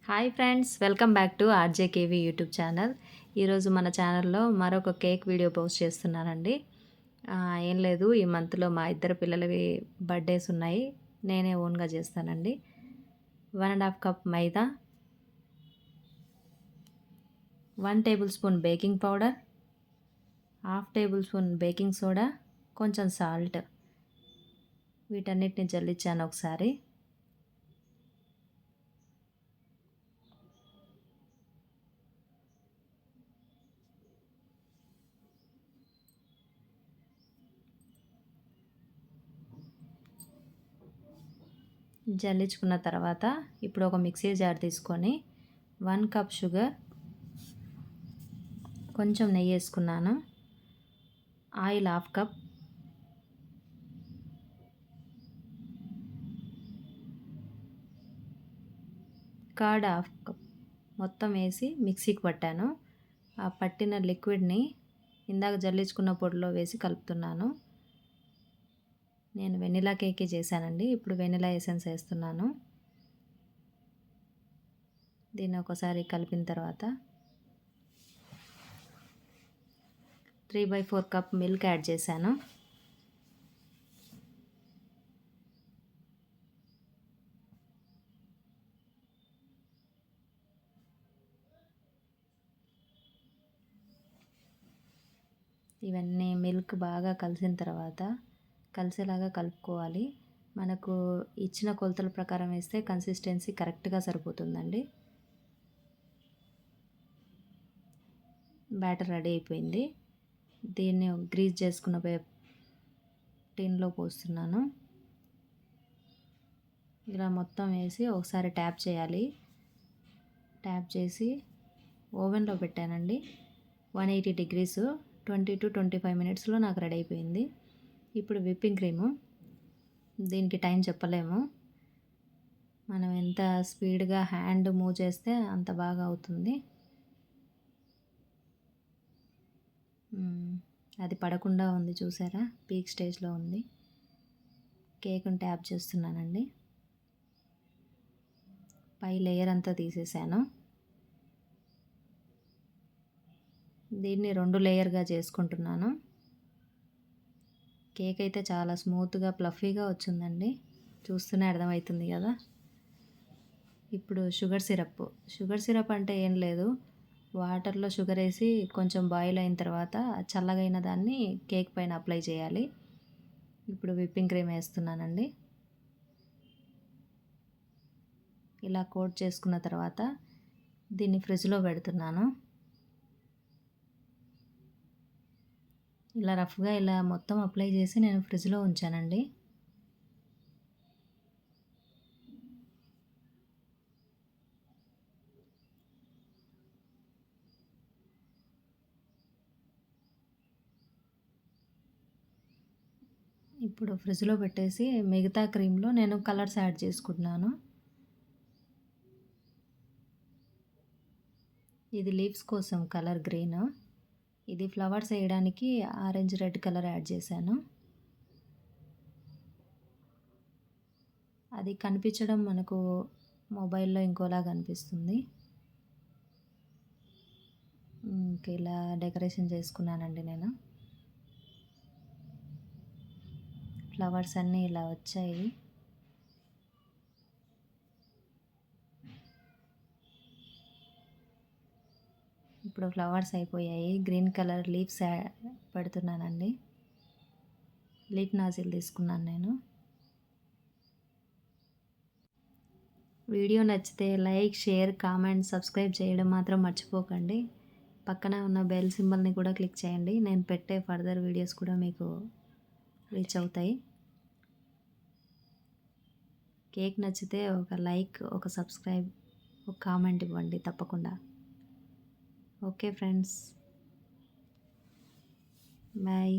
Hi friends, welcome back to RJKV YouTube channel. ఈరోజు మన ఛానల్లో మరొక కేక్ వీడియో పోస్ట్ చేస్తున్నానండి. ఏం లేదు, ఈ మంత్లో మా ఇద్దరు పిల్లలవి బర్త్డేస్ ఉన్నాయి. నేనే ఓన్గా చేస్తానండి. 1.5 కప్ మైదా, 1 table spoon baking powder, 1/2 table spoon baking soda, కొంచెం సాల్ట్, వీటన్నిటిని జల్లించాను ఒకసారి. జల్లించుకున్న తర్వాత ఇప్పుడు ఒక మిక్సీ జార్ తీసుకొని 1 కప్ షుగర్, కొంచెం నెయ్యి వేసుకున్నాను, ఆయిల్ 1/2 కప్, కర్డ్ 1/2 కప్ మొత్తం వేసి మిక్సీకి పట్టాను. ఆ పట్టిన లిక్విడ్ని ఇందాక జల్లించుకున్న పొడిలో వేసి కలుపుతున్నాను. నేను వెనిలా కేకే చేశానండి. ఇప్పుడు వెనిలా ఎసెన్స్ వేస్తున్నాను. దీన్ని ఒకసారి కలిపిన తర్వాత 3/4 కప్ మిల్క్ యాడ్ చేశాను. ఇవన్నీ మిల్క్ బాగా కలిసిన తర్వాత కలిసేలాగా కలుపుకోవాలి. మనకు ఇచ్చిన కొలతల ప్రకారం వేస్తే కన్సిస్టెన్సీ కరెక్ట్గా సరిపోతుందండి. బ్యాటర్ రెడీ అయిపోయింది. దీన్ని గ్రీజ్ చేసుకున్న టిన్లో పోస్తున్నాను. ఇలా మొత్తం వేసి ఒకసారి ట్యాప్ చేయాలి. ట్యాప్ చేసి ఓవెన్లో పెట్టానండి. 180 డిగ్రీస్ 20 to 25 మినిట్స్లో నాకు రెడీ అయిపోయింది. ఇప్పుడు విప్పింగ్ క్రీము, దీనికి టైం చెప్పలేము. మనం ఎంత స్పీడ్గా హ్యాండ్ మూవ్ చేస్తే అంత బాగా అవుతుంది. అది పడకుండా ఉంది, చూసారా? పీక్ స్టేజ్లో ఉంది. కేక్ని ట్యాప్ చేస్తున్నానండి. పై లేయర్ అంతా తీసేసాను. దీన్ని 2 లేయర్గా చేసుకుంటున్నాను. కేక్ అయితే చాలా స్మూత్గా ఫ్లఫీగా వచ్చిందండి. చూస్తూనే అర్థమవుతుంది కదా. ఇప్పుడు షుగర్ సిరప్ అంటే ఏం లేదు, వాటర్లో షుగర్ వేసి కొంచెం బాయిల్ అయిన తర్వాత చల్లగైన దాన్ని కేక్ పైన అప్లై చేయాలి. ఇప్పుడు విప్పింగ్ క్రీమ్ వేస్తున్నానండి. ఇలా కోట్ చేసుకున్న తర్వాత దీన్ని ఫ్రిడ్జ్లో పెడుతున్నాను. ఇలా రఫ్గా ఇలా మొత్తం అప్లై చేసి నేను ఫ్రిడ్జ్లో ఉంచానండి. ఇప్పుడు ఫ్రిడ్జ్లో పెట్టేసి మిగతా క్రీమ్లో నేను కలర్స్ యాడ్ చేసుకుంటున్నాను. ఇది లీవ్స్ కోసం కలర్ గ్రీన్, ఇది ఫ్లవర్స్ వేయడానికి ఆరెంజ్ రెడ్ కలర్ యాడ్ చేశాను. అది కనిపించడం మనకు మొబైల్లో ఇంకోలా కనిపిస్తుంది. ఇలా డెకరేషన్ చేసుకున్నానండి నేను. ఫ్లవర్స్ అన్నీ ఇలా వచ్చాయి. ఇప్పుడు ఫ్లవర్స్ అయిపోయాయి. గ్రీన్ కలర్ లీవ్స్ పెడుతున్నానండి. లీఫ్ నాజిల్ తీసుకున్నాను నేను. వీడియో నచ్చితే లైక్, షేర్, కామెంట్, సబ్స్క్రైబ్ చేయడం మాత్రం మర్చిపోకండి. పక్కన ఉన్న బెల్ సింబల్ని కూడా క్లిక్ చేయండి. నేను పెట్టే ఫర్దర్ వీడియోస్ కూడా మీకు రీచ్ అవుతాయి. కేక్ నచ్చితే ఒక లైక్, ఒక సబ్స్క్రైబ్, ఒక కామెంట్ ఇవ్వండి తప్పకుండా. Okay friends, bye.